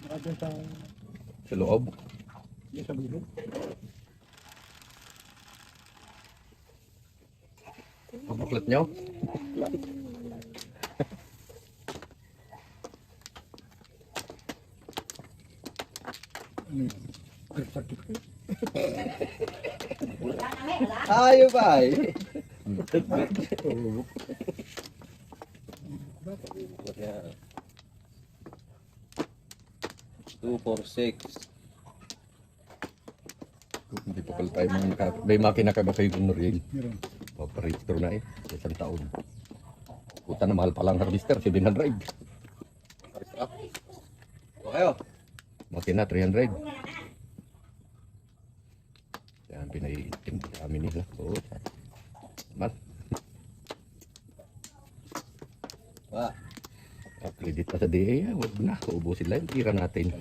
Nakadyan sa... Sa loob. Sa bilog. Pabuklat nyo. Ano yun? Birth certificate. Ayaw ba eh. 246. Hindi pa pala tayo may makina ka ba kayo kung Noriel? Meron. Paparehistro na eh. Isang taon. Puta na mahal palang harvester. 700. Okay oh. Makina 300. Yan pinaitim kami nila. Oo. Mal. Ah, Credit pa sa DA. Huwag na. Uubusin lang. Tira natin.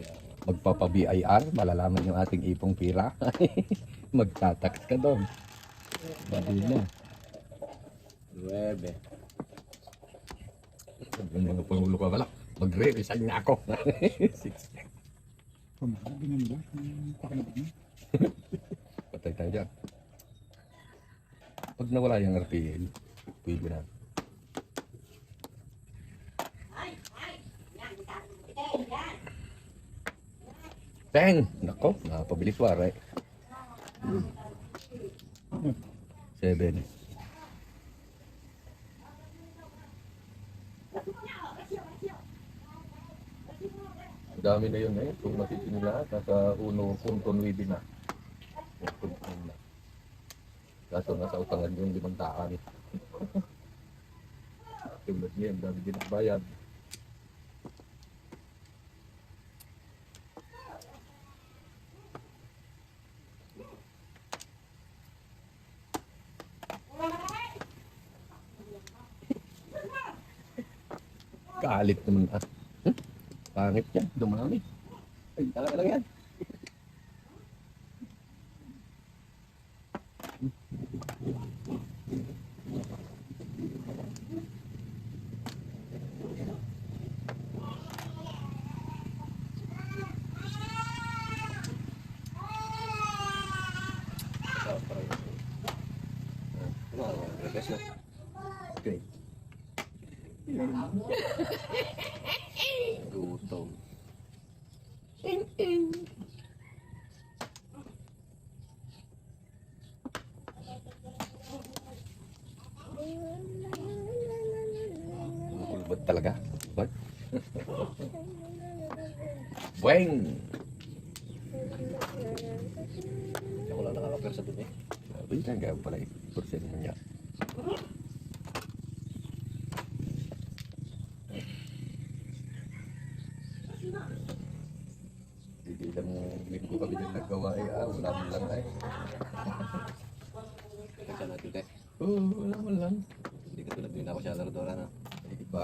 Magpapa-BIR. Malalaman yung ating ipong pira. Magtatax ka doon. Babi na. 9. Yung mga pangulo ka pala. Magre-resign na ako. 6. Pamahabi na nila. Pakinabig na. Patay tayo dyan. Pag nawala yung RPL, pwede na. Teng! Nako, napabilis wara eh. 7. Ang dami na yun eh. Kung masisin lahat, nasa 1.9 na. 1.9 na. Kaso nasa utangan yung 5 taan. Tulad niya, ang dami din ang bayad. Kalit naman ah. Pangit yan, dumami. Ay, talaga lang yan. Okay. Gutom. Kulbot talaga. What? Bueng! Ako lang nakaka-persa dun eh. Sabi ka, gawin pala 8% naman niya. Hindi lang linggo kami din naggawa eh. Wala mo lang ay. Persa natin tayo. Oo, wala mo lang. Hindi ka tulad din ako siya larodora na. Ay, iba.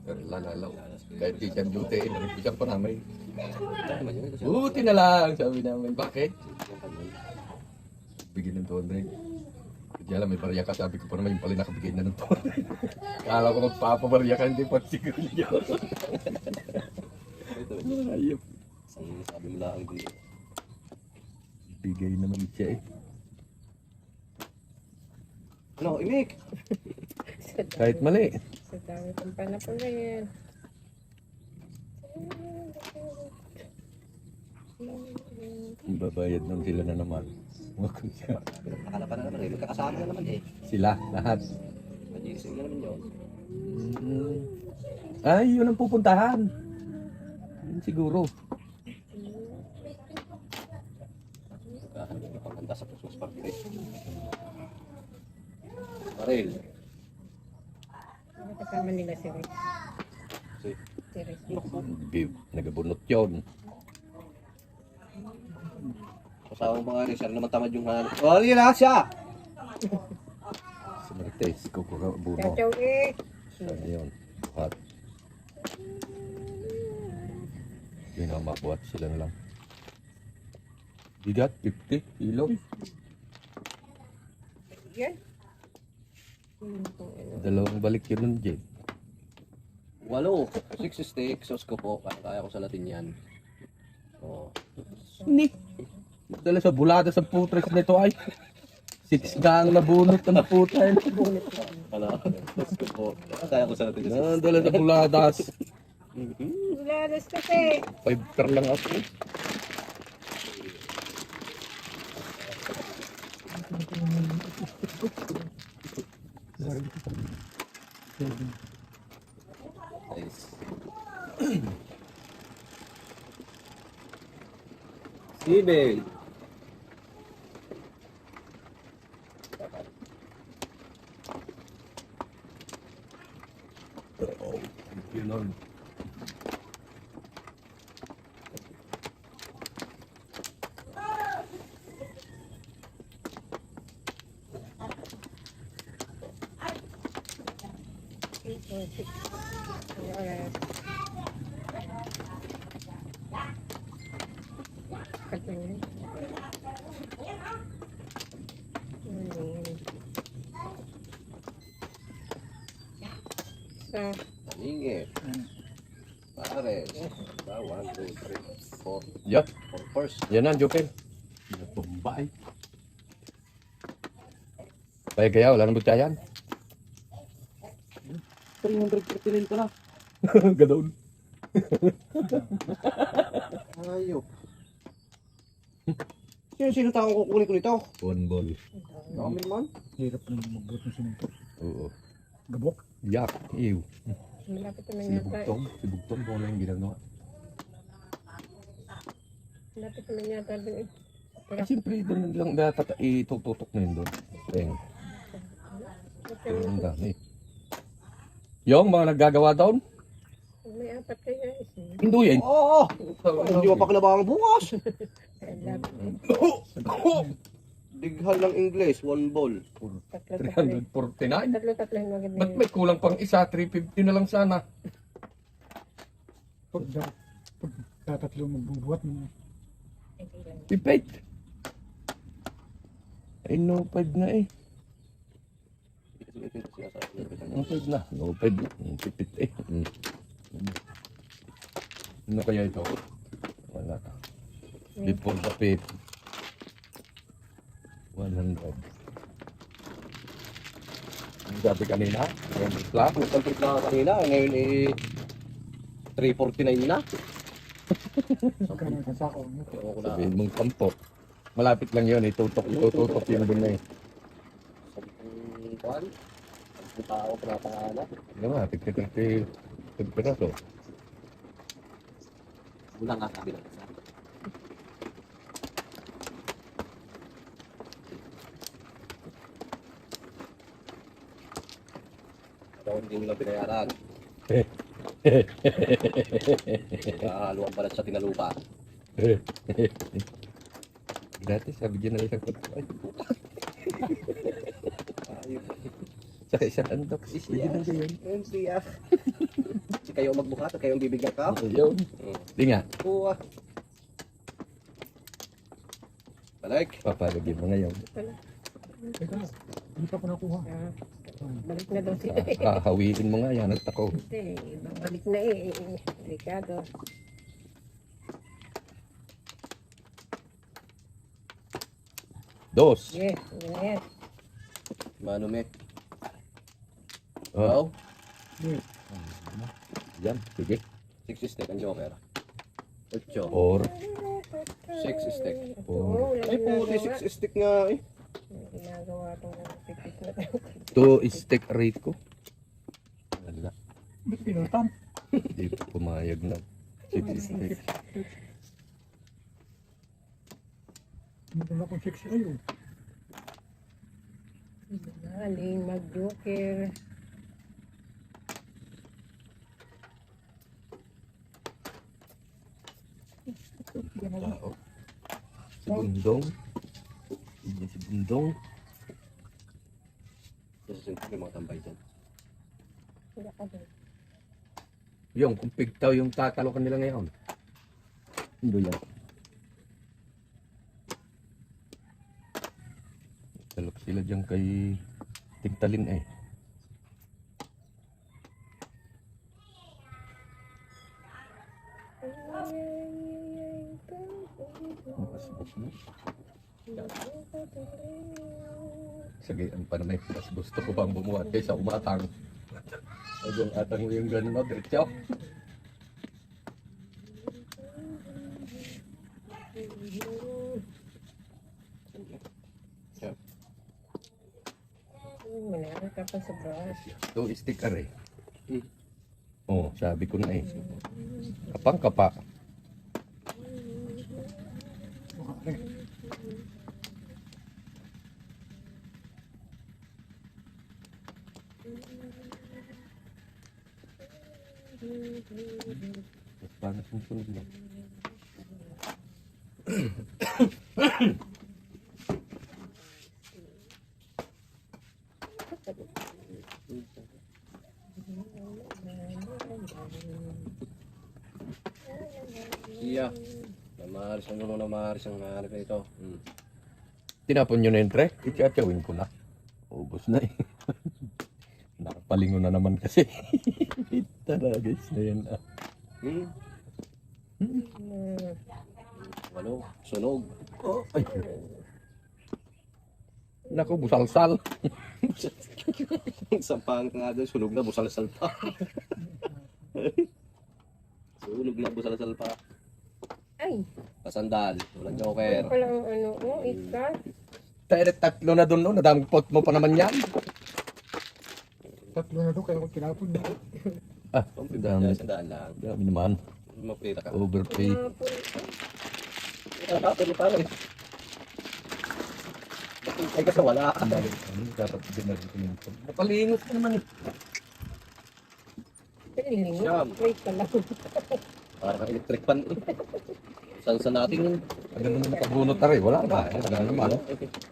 Pero lalalaw. Kahit di siyang duty, naripisan pa namin. Naman yun. Ito siya. Buti na lang, sabi namin. Bakit? Yung kanyon. Bigyan ng 200. Kaya lang may barya ka, sabi ko pa naman yung pala nakabigay na ng 200. Kala ko magpapabarya ka, hindi pa siguro niya. Ito. Ayop. Sabi mo lang dito. Bigay naman siya eh. Ano, imik! Kahit mali. Sa dami kong panapunin. Babayad lang sila na naman. Akala pa na naman eh. Magkakasama na naman eh. Sila, lahat. Mag-iisip na naman yun. Ay, yun ang pupuntahan. Yun siguro. Magkakaroon ng paghanda sa Christmas party. Maril. Kasama nila si Rick. Si Si Rick. Nagabunot yun. kasama mga rin. Siya naman tamad yung hanap. Oh, yun na siya! Si Marites, kukubuno. Ciao, ciao, Rick. Ano yun? At yun ang mabuhat sila na lang. Bigat, 50 kilo. Yan. Dalawang balik yun nun, Jay. 8. 6 sticks. Sos ko po. Kaya ko sa Latin yan. Oh. Ni. Dala sa bulada sa putres nito ay. Sitisgang nabunot ng puta. Ano? Sos ko po. Kaya ko sa Latin yan. Dala sa buladas. Lalas kasi. 5 per lang ako. Nice. Sibel. Yun on. Lalas. Katulad. Sa Maningit. Pares. 1, 2, 3, 4. Yup. 4 first. Yan ang joker. Natumbay. Kaya kaya wala nang butayan. 339 ka na. Ganoon. Ayop. Sino tao kukunin ko nito? One ball. Dami man. Hirap na magbuot ng simento. Oo. Gabok. Yak. Ew. malapit naman Si yata. Bugtong. Si Bugtong kung ano yung ginagawa. Malapit naman yata doon eh. Eh, siyempre, doon lang dapat itututok na yun doon. Teng. Pero ang dami. Yung mga naggagawa doon, May apat kaya eh. hinduin. Oo. Hindi mo pa kinabangang bukas. Dighal ng English, 1 ball. Tatlo-tatlo. 349. Tatlo-tatlo yung maganda Ba't yun. may kulang pang isa? 350 na lang sana. Pag tatlo magbubuhat mo. Pipet. Ay, no 5 na eh. No 5 na. No 5 na. Pipit eh. Ano kaya ito? Wala. Before the pit. 100. Ang sabi kanina, yung isla. Complete na kanina, ngayon eh 349 na. Magkano yung sako? Ewan ko na. Sabihin mong kampo. Malapit lang yun, itutok yung doon na eh. Sampung kuwan. Sampung tao pinapangalan. Ano nga, 50 piraso. Ulang nga sabi lang. Daw hindi mo lang binayaran. Nakahaluan pala sa tinalupa. Dati sabi dyan na isang ay, Ayun. sa isang andok. Sige na yun. Ayun siya. Hindi kayo magbukat at kayo ang bibigyan ka. Yun. Di nga, Oo ah. Balik. papalagyan mo ngayon. Teka, hindi pa ko nakuha. Balik na daw sila eh. Hahawiin mo nga yan at ako. Hindi, balik na eh. Ricardo. Dos. Yes, yes. Mano me. Oh, Oh. yan, sige. 6 stick ang joker. 8. Or, 6 stick. or, Ay puti 6 stick nga eh. Ginagawa itong pipit na two stick rate ko. Wala. Ba't pinutan? Hindi ko pumayag na. Six stick. Hindi ko na kung 6 kayo. Galing, mag-joker. Tao. Si Bundong. Hindi si Bundong. Kasi yung mga tambay dyan. Wala ka doon. Yung, kung pigtaw yung tatalo kanila ngayon. Hindi yan. Talok sila dyan kay Tigtalin eh. Mas mo. Sige, ang pa naman. Mas gusto ko bang bumuhat kaysa umatang. Pag yung atang mo yung gano'n, no? Diretso. Malaki ka pa sa brush. Ito, sticker eh. Oh, sabi ko na eh. Kapang kapa. Mukha rin. Paano susunod mo? Iya. Namaris ang nuno, namaris ang hanap na ito. Tinapon nyo na yung tray? Itiyatiyawin ko na. Ubus na eh. Nakapalingon na naman kasi. Tara guys na yan ah. Walo, sunog. Oh, ay. Naku, busalsal. Sampang nga doon, sunog na, busal-sal pa. Sunog na, busal-sal pa. Ay, Pasandal, walang joker. ano pala ang ano mo, ikat. Tayo tatlo na doon no, nadaming pot mo pa naman yan. Tatlo na doon, kaya ako tinapon na. Ah, dami. Sandaan lang. Dami naman. Mapita ka. Overpay. Tapos mo pala eh. Ay kasi wala. Ano, dapat dinari ko nito. Napalingot ka naman eh. Piling, Siyam. wait ka lang. Para kang electric pan eh. Saan sa natin yun? Agad naman nakabunot na rin. Wala ba? Agad naman.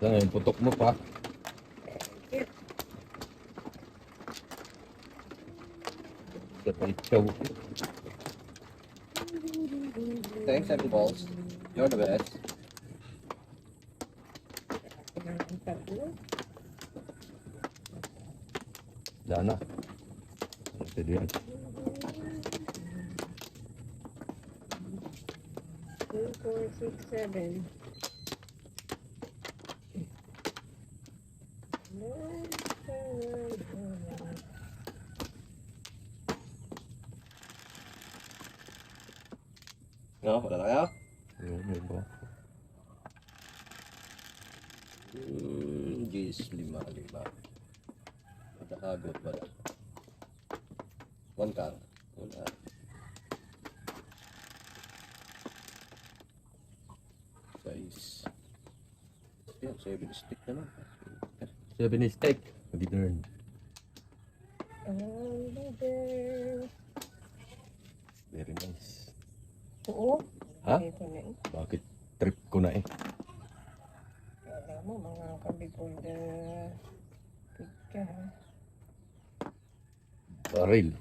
Yan, putok mo pa. Sabay chow. Thanks, Seven Balls. You're the best. Ang tatlo. Dana. Pwede yan. 2, 4, 6, 7. No, wala na kaya? Yun ba? Jeez, lima. Matakagot wala. One car. Wala. Size. Yan, 7 stick naman. 7 steak. Hindi turn. Very nice. Oo. Ha? Ito na eh. Bakit trip ko na eh? Alam mo, mga kabigol na pika. Baril.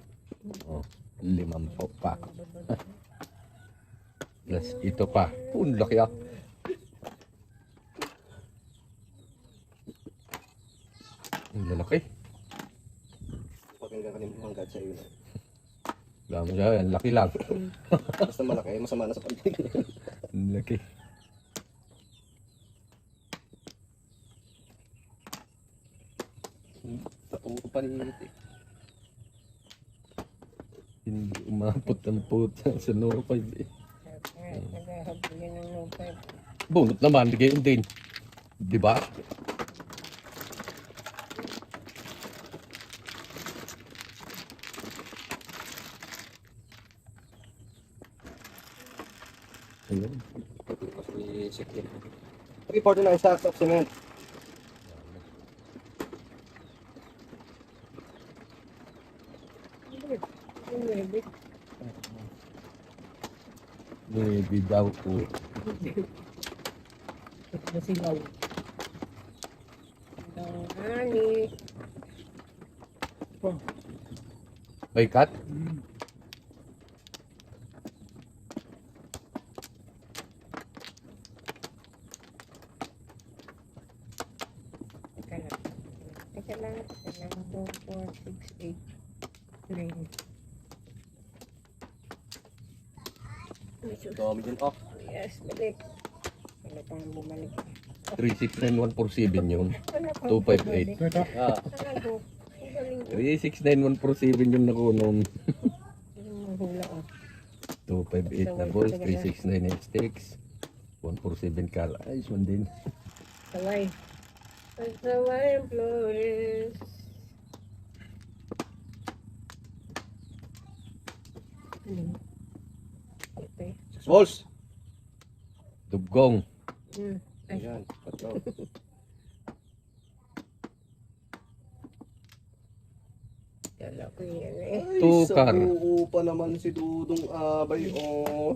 Oh, 5 pa. Plus ito pa. Ang laki ah. Ang lalaki. Pakinggan ka rin hanggat sa iyo. Wala mo siya. Ang laki lang. Basta malaki, masama na sa pagkain. Ang laki. Sa ulo pa rin eh. Hindi umabot ang puta sa no 5 eh. Naghahabulin ng no 5. Bunot naman. Gayon din. Di ba? Ayun. Kasi sikip. 349 sacks of cement. Maybe daw po. Nasilaw. Ang ani. May cut? Teka lang. Teka lang. 2, 4, 6, 8, 3. Dami dyan. Oh, Yes, balik. Wala pang bumalik. 369147 yun. Wala pang 258. bumalik. Ito, ito. Ah, Talago. Ang galing ko. 369147 yung nakunom. Yung hula ko. 258 na balls, 369 sticks, 147 kal. Ayos man din. Saway. Saway ang flores. Ito eh. balls. Dugong. Ay, Ayan, 4. kala ko yan eh. Tukar. Sa buo pa naman si Dudong Abay, oh.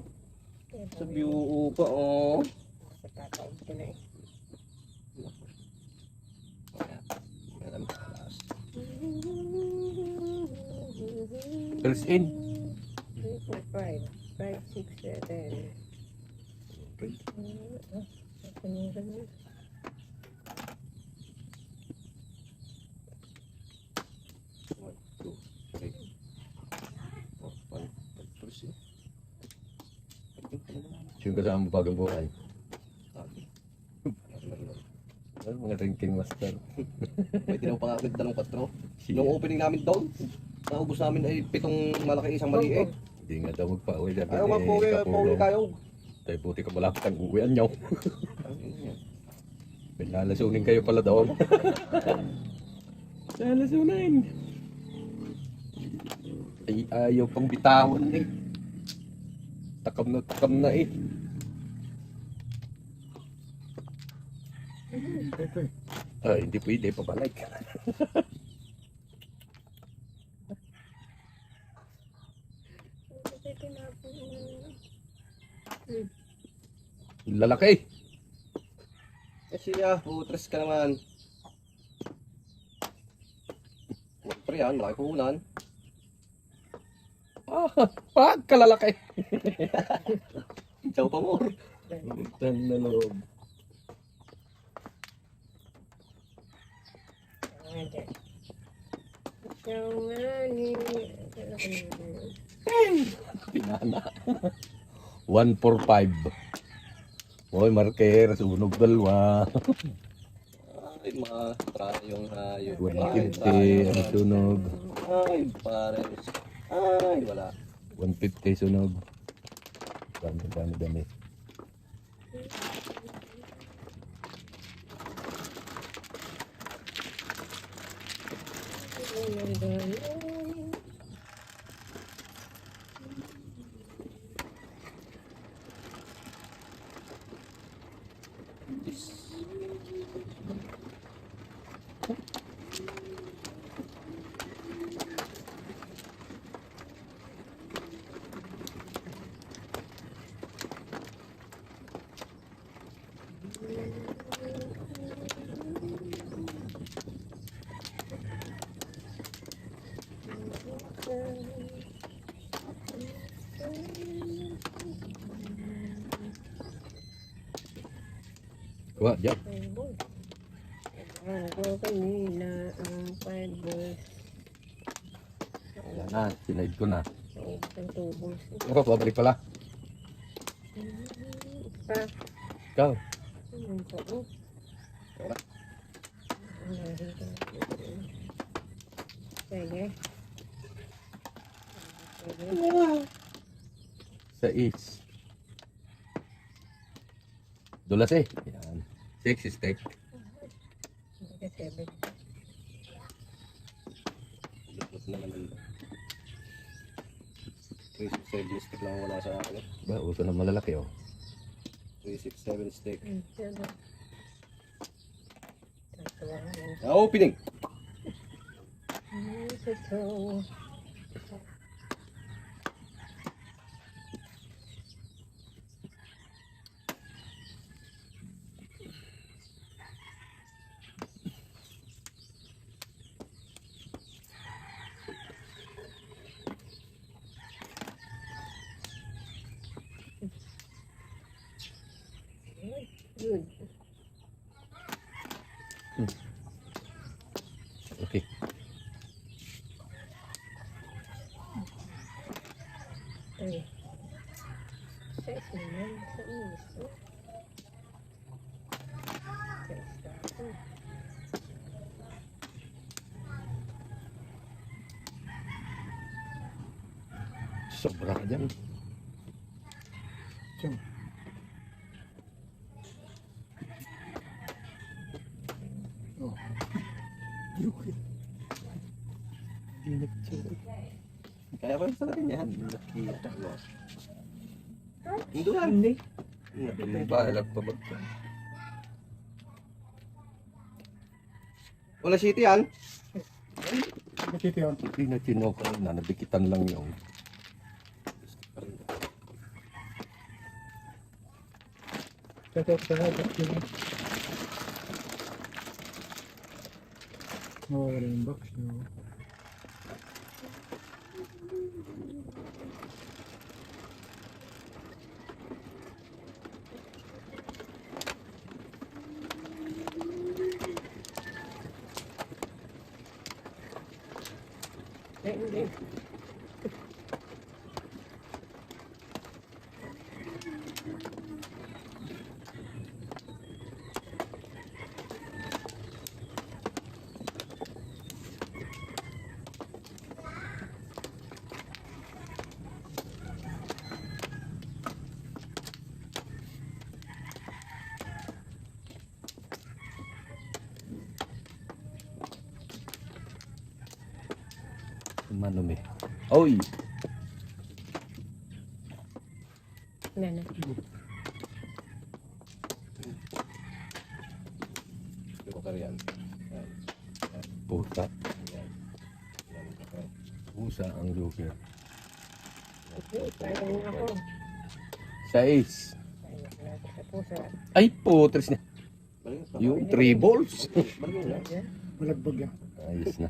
Sa buo pa, oh. Sa kakain ko na eh. Ayan, taas. First in. 3, 4, 5, 5, 6, 7. One, two, three, four, five, six. Yung kasama mo bagang buhay. Okay. Ano, mga ranking master. May tinawag pa nga agad dalawang 4. Siya. Nung opening namin doon, naubos namin ay 7 malaki, isang maliit. Hindi nga daw magpa-uwi. Sabi Ayaw nga ni po, Kapulong. kayo. Tayo buti ka malapit ang uwian nyo. Pinalasunin kayo pala doon. Lalasunin. Ay, ayaw pang bitawan eh. Takam na eh. Ito eh. Ah, hindi pwede, pabalik. Lalaki. Siya, putres ka naman. Pre yan, malaki puhunan. Ah, pagkalalaki. Ikaw pa more. Utang na loob. Pinana. 145. Hoy, marker, sunog dalawa. Ay, matra yung hayop. 150, ang sunog. Ay, pares. Ay, wala. 150 sunog. Dami. Kuha, dyan. Ang ko kanina ang 5 balls. Yan na, sinaid ko na. Ang 2 balls. Pero, babalik pala. Pa. Ikaw. Ang po. Sige. Sa each. Dulas eh. Yan. 6 steak. Lupot na naman. 367 stick lang wala sa akin. Ba, uso na malalaki oh. 367 stick. Sige. Opening! Ito. Good. Okay. Okay. Size naman. Sa inis. Size natin. Sobra ka dyan. Diyan. Oh. Yuki. Init siya. Kaya pa sa akin yan. Nakita mo. Hindi. May balag pa ba? Wala city yan. Nakita yun. Hindi na tinoko na, nabikitan lang yung. Nawawala yung box niyo. Hindi. Manumi. Oy! Nana. Joker yan. Pusa. Pusa ang joker. Parang ako. 6. Ayun na sa pusa. Ay, putres niya. Yung 3 balls. Malagbag yan. Ayos na.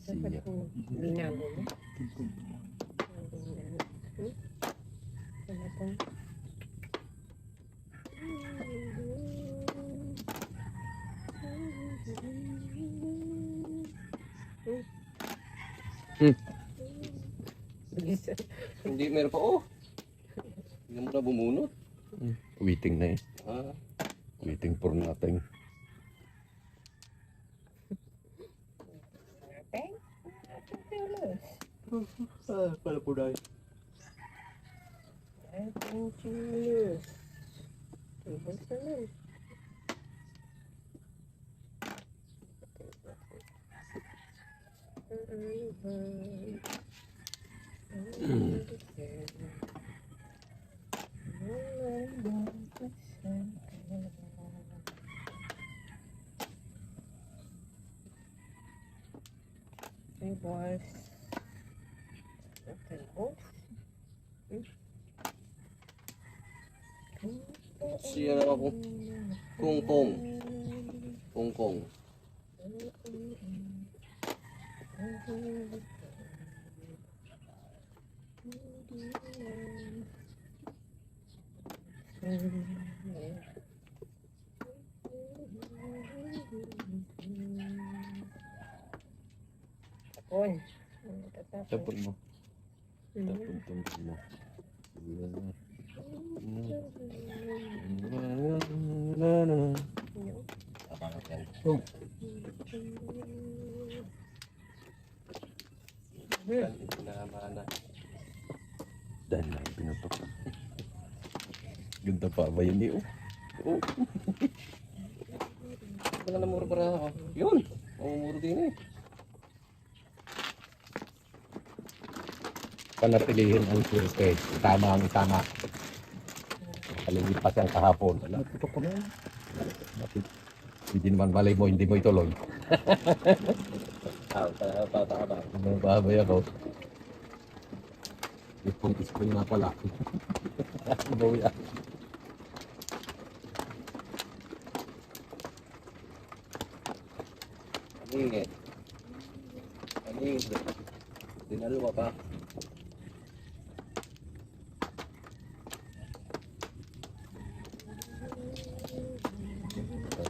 Dapat Siya. po binago mo. Timpong. Ano pong? Bilisan. Hindi, meron pa. Oh. Hindi mo na bumunot. Waiting na eh. Ah. Waiting for nothing. Okay? Pala po dahil. I think you lose. Tables naman. Tables. Tables. Siya na ako. Kungkong. Kungkong. Tapon. Tapon mo. Mhm. Tapon tungkol mo. Kapangat yan. Oh. Yan, pinamana. Dahil lang pinutok. Ganda pa ba yun eh? Oh. Wala na muro para ako. Yun. Muro din eh. Panatilihin ang survey. Tama ang tama. Kalilipas ang kahapon. Naputok ko na yun. Hindi naman malay mo, hindi mo ituloy. Pataka. Babay ako. Ispong na pala. Bawi ako. Aningit. Aningit. Dinalwa pa.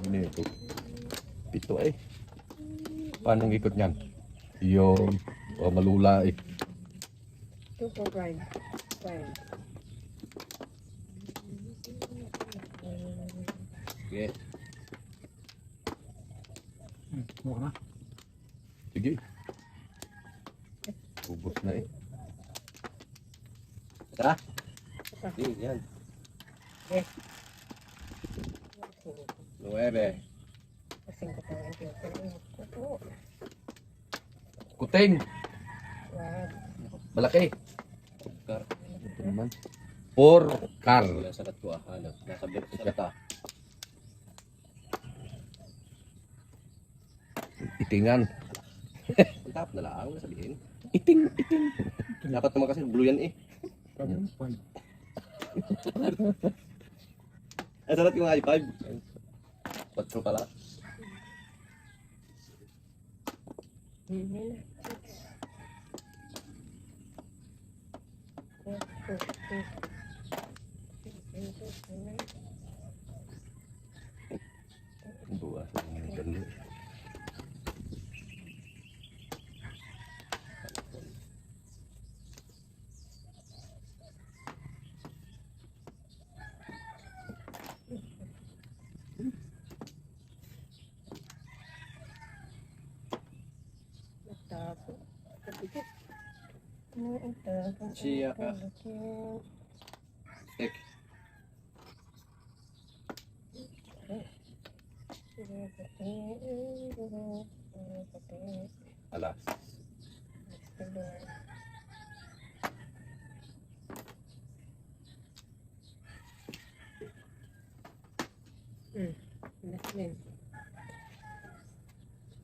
Ano ito? Pito eh. Paano ang ikot niyan? Yung malula eh. 2 for 5. 5. Sige. Mukha na. Sige. Ubos na eh. Tara. Sige, yan. 9. Kasing ko pa ang ito. Kuting. Wag. Malaki. Kar. Ito naman. Por car. Wala sa kat ko ah. Ano? Nasa bit sa kata. Itingan. Ang tap na lang. Sabihin. Iting, iting. Dapat naman kasi blue yan eh. Sabi mo, 5. Ay, sarat yung i5. 4 pala. Hindi na. Buwas ang dali. Tapos, kapikit. Ano ito? Siya ka. Stick. Alas.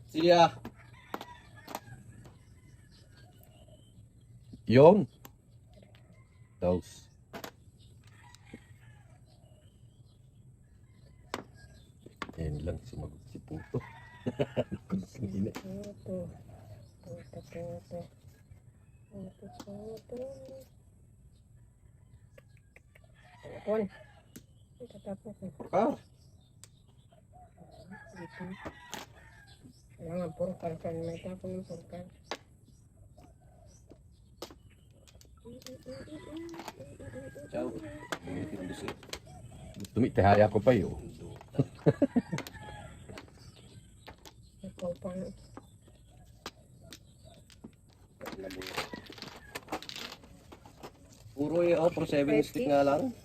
Siya. Yung. Dos. Yan lang sumagot si Puto. Kusina. Telepon. Tatapos na. Kar. Dito. Kailangan purkal ka. May tapon ng purkal. Ciao. Umitin busi. Tumitihaya ko pa yun. Ikaw pang Puro eh, oh, 7 stick nga lang.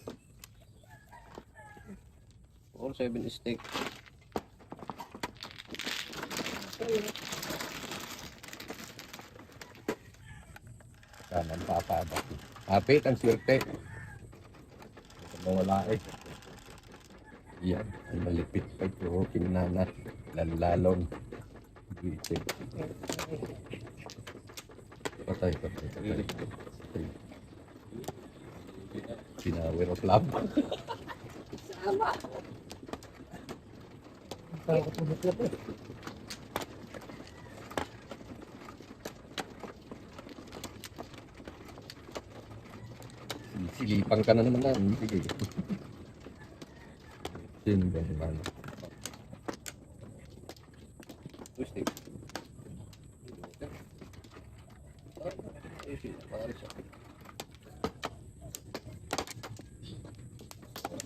7 stick. Sana ang papabak. Hapit ang swerte. Mawala eh. Yan, ay malipit pa ito. Kinana, lalalong. Bitin. Patay, patay, patay. Patay. Pinawer of love. Silipan ka na naman na. Sige. Sino ba naman? Stick.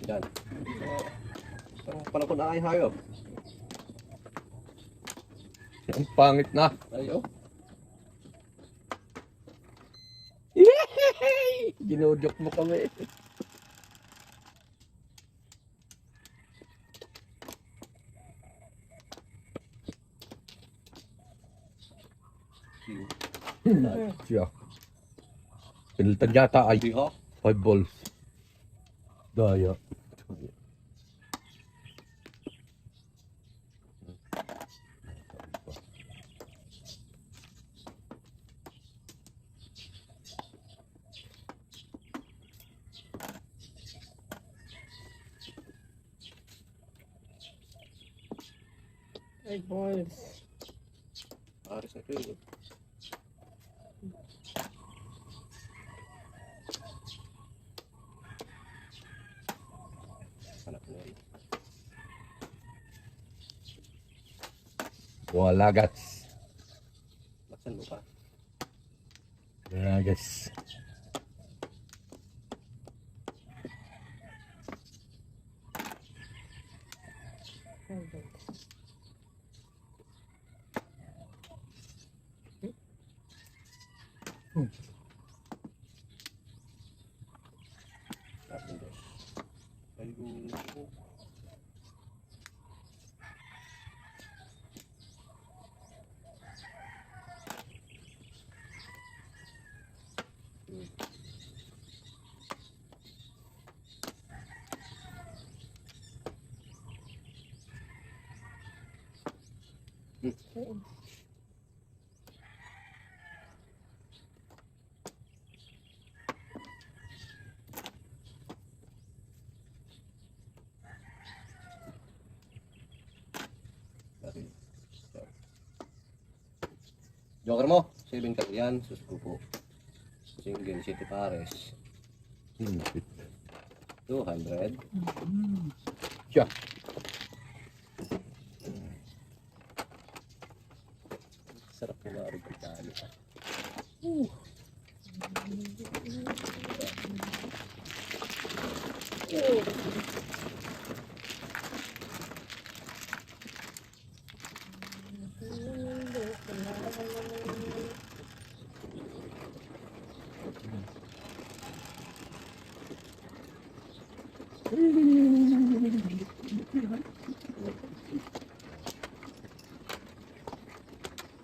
Yan. Ang panahon na ay hayop. Ang pangit na. Ayo. Yehey! Ginudok mo kami. Siya. Pinalitan yata ay Di ha? 5 balls. Daya. ay balls. Aris na ito. Anak na yun. Wala gats. Laksan mo pa. Wala gats. Joker mo, 7 ka yan, sus ko po. Single City Pares, 200. Siya. Sarap po nga rin pagkali.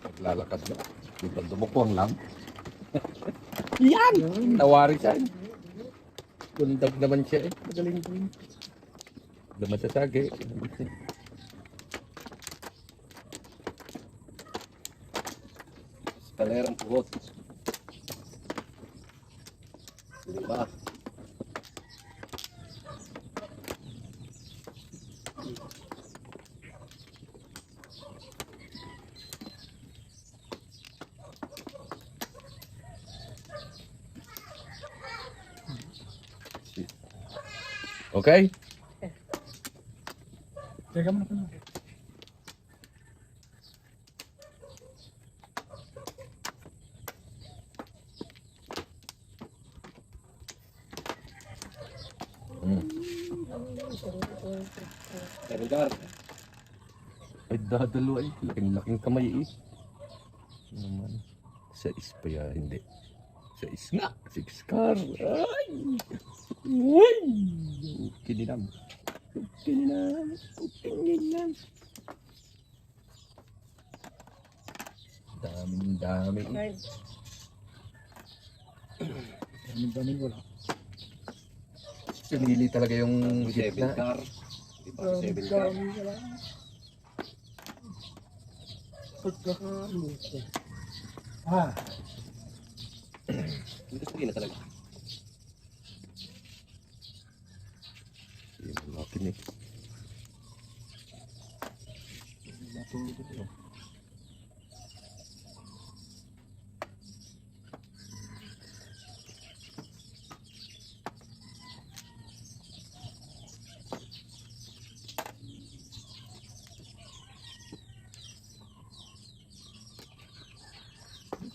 Paglalakad na. Dumukwang lang. Yan! Tawari siya. Bundag naman siya eh. Magaling din. Damat sa sagi. Kalerang puhot. Diba? Okay? Teka mo na pa na. Kalengar. Ay, dadalo ay. Laking-laking kamay eh. Naman. Sa pa yan, hindi. Sa nga. 6 car. Ay! Ay! Kininam. Kininam. Kininam. Dami. Daming wala. Pinili talaga yung 7 gitna. car. Di ba? 7 car. Ah, Dito sa na talaga. Yung makin eh.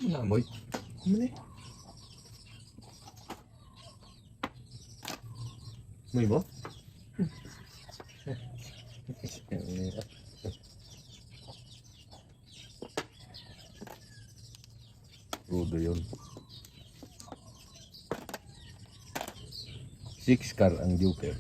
Namoy. Kumuli. May mo? Rudo yun. 6 car ang Joker.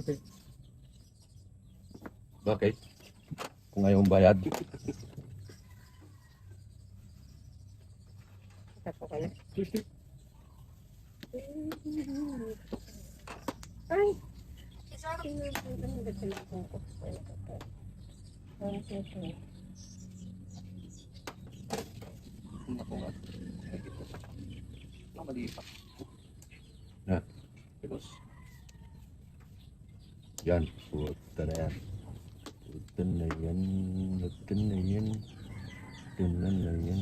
okay. Bakit? Kung ayaw mong bayad. Tapo ka na. Fifty. Ay! Ang ganda ko. Ako nga. Mali pa. Ha? Tapos, Yan. Puta na yan. Puta na yan. Puta na yan. Puta na yan.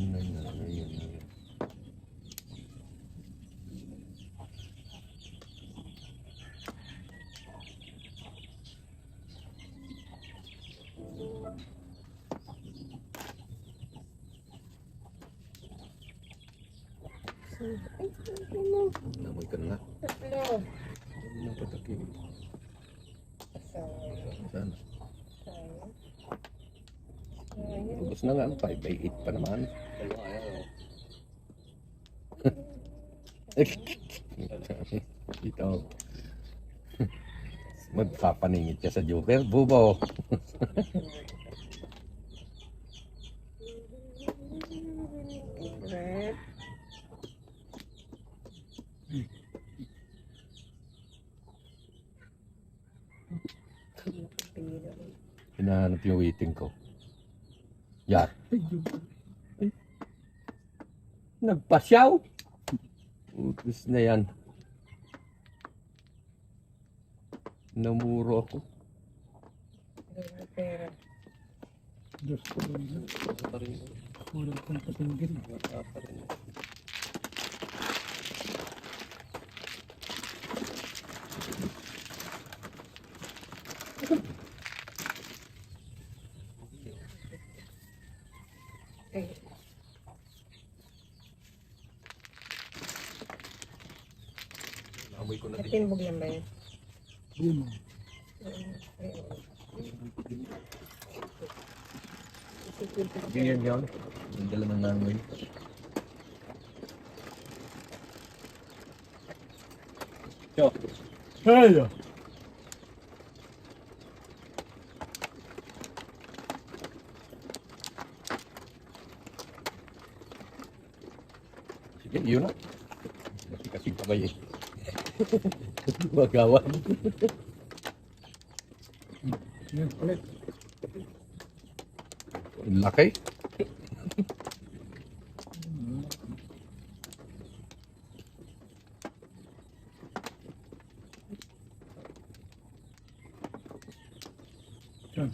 Ay, ano? Namoy ka na. Tatlo. Nang patakin. Sayang. Sana. Sayang. Sayang. Ubus na nga ang 5 by 8 pa naman. dalawa ayaw. Ito. Magpapaningit ka sa Joker, bubo. Hinahanap yung waiting ko. Yan. Ay, yun. Nagpasyaw. Utos na yan. Namuro ako. Ganda pera. Diyos ko. Wala pa rin. Wala kang patinggin. Wala pa rin. Eh, Amoy ko na din. natimbog lang ba yun? Bruno. Ganyan yun. Ang dala ng langoy. Yo. Hey! Sige, yun na. Kasi kamay eh. Magawan. Yan, ulit. Laki. Yan.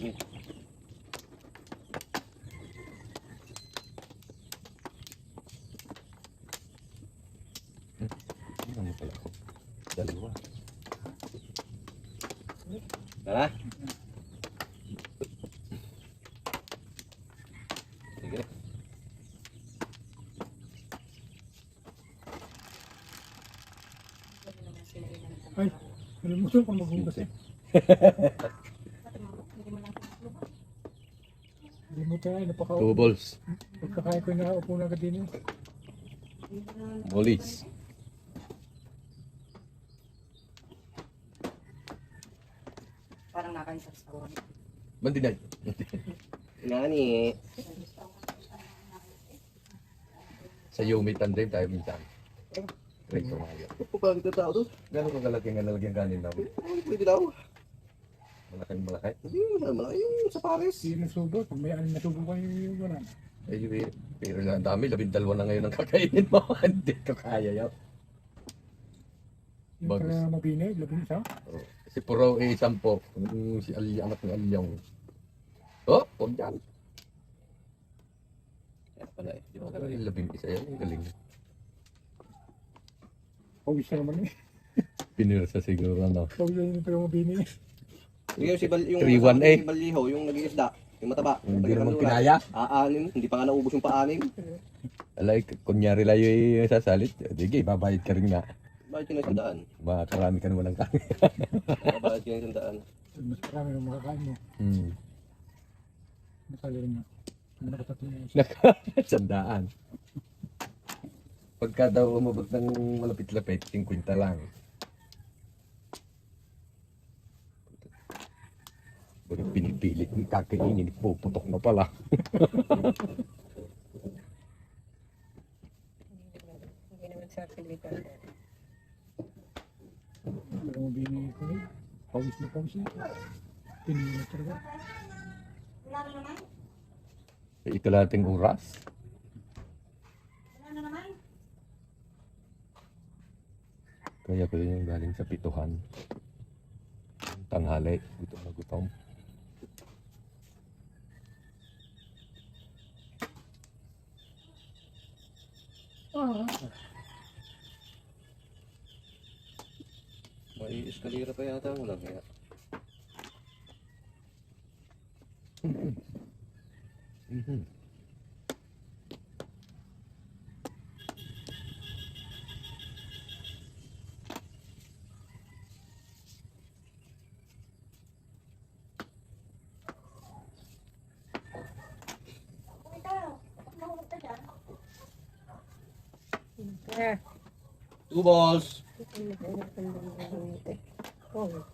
Ano pala ako? Dalawa. Tara. Sige. Ay, nalimutan ko maghugas eh. Nalimutan ay, napaka... Two balls. Pagkakain ko na upo na agad din eh. Molis. Parang nakaisap sa buwan. Bandinay. Nani. Sa Yumi Tandem tayo minsan. Rito tayo. Bakit na tao doon? Gano'n ko kalaki nga nalagyan kanin namin. Ay, pwede daw. Malaking malaki. Hindi, malaki yung sa Paris. Hindi na subo. Kung may anin na subo kayo yung wala. Ay, pero lang dami. 12 na ngayon ang kakainin mo. Hindi ko kaya yun. Yung Bagus. para mabini, labing isa. Oh, si Puro eh, 10. Yung si Ali, anak ng Alyong. Oh, huwag yan. Kaya pala eh. Di ba Pero yung 11 yan. Ang galing. Pawis na naman eh. Pinirsa siguro, no? Pawis na yung para mabini. Yung si Bal, yung 3-1 eh. si Baliho, yung nag-iisda, yung mataba. Hindi Lagyan naman ng kinaya. Aanim, hindi pa nga naubos yung paanim. Like, kunyari lang yung sasalit. Sige, babayad ka rin nga. Bakit yun ang sandaan? Makarami ka naman ng kanin. Bakit yun ang sandaan? Mas marami ng makakain mo. Hmm. Nakali rin nga. Ano nakatatlo na yun. Sandaan. Pagka daw umabot ng malapit-lapit, 50 lang. Pag pinipilit ng kakainin, puputok na pala. Hindi naman sa Pilipinas. Para mabini ko eh. Pawis na pawis eh. Pinili na talaga. Ito lating oras. Kaya ko yun yung galing sa pituhan. Tanghali, gutom na gutom. May eskalera pa yata ang lang kaya. Mhm. Ah, 2 balls. oh,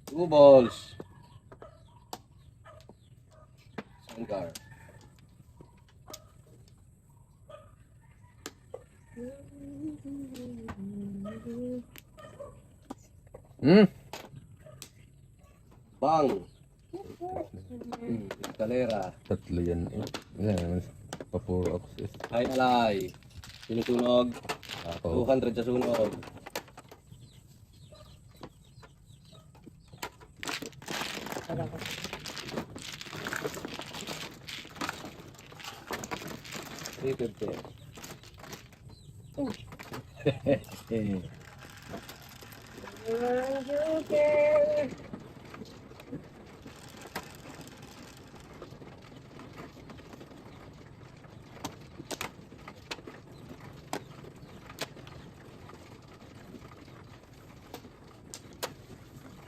Two balls. Sangar. Bang! Escalera. Tatlo yan eh. Wala naman. Papuro ako sis. Ay alay. Sinusunog. Ako. 200 sa sunog. $350. Joker.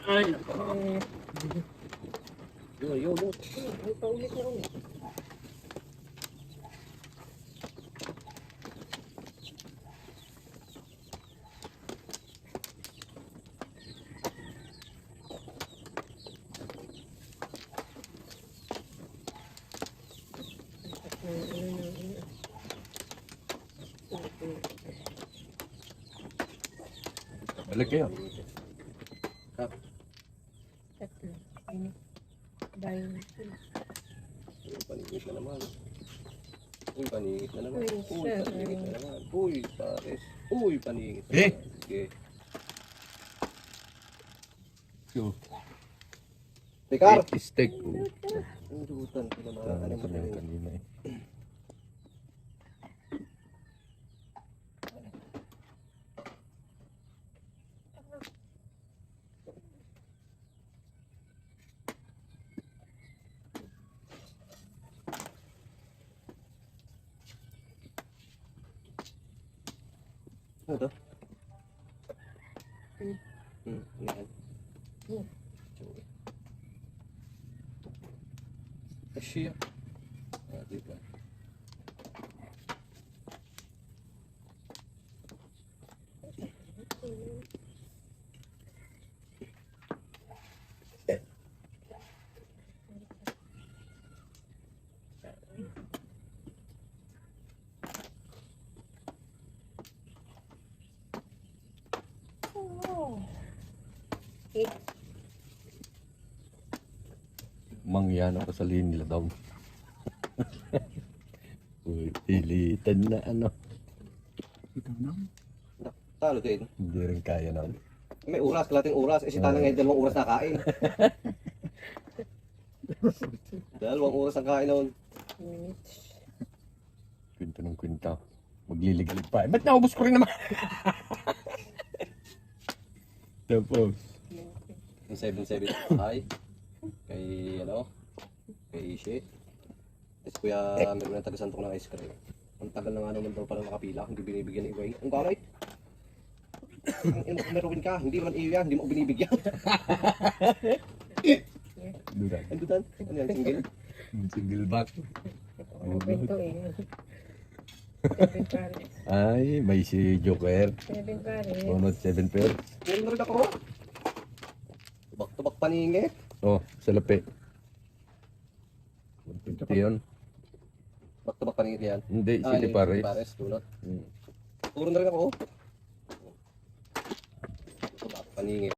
Ay, nako. Yun. Ay, paulit na ulit. Balik kayo. Tatlo. Ini. Dahil. Paningit na naman. Paningit na naman. Uy, sir. Paningit na naman. Pares. Paningit na Eh! naman. Sige. So, Tekar! steak. Ang dutan. Ano pa na yung kanina eh. Ano to? Hmm. Yan. Hmm. Asya. Diba? Oh. Eh, Mangyan ako sa liin nila daw. Uy, pilitan na ano. Ito na. Talo din. Hindi rin kaya na. May oras, kalating oras. Eh si Tanang ngayon 2 oras na kain. 2 oras ang kain noon. minutes. Kwento ng kwenta. Magliligalig pa. Ba't naubos ko rin naman? Tapos. Yung 7-7 ay kay kay Ishe. Tapos kuya meron na taga-santong ng ice cream. Ang tagal na nga naman daw para makapila, hindi binibigyan ni Iway. Ang garay! Meron ka, hindi man iyo yan, hindi mo binibigyan. Duran. Ano dan? Ano yan, single? Single back. Ano kwento eh. 7 pares. Ay, may si Joker. 7 pares. Bonus 7 pair. Meron na rin ako. Tubak-tubak paningit. Oh, salapi. 150 yun. Tubak-tubak paningit yan. Hindi, City Paris. Pares, tulad. Hmm. Turo na rin ako. Tubak paningit.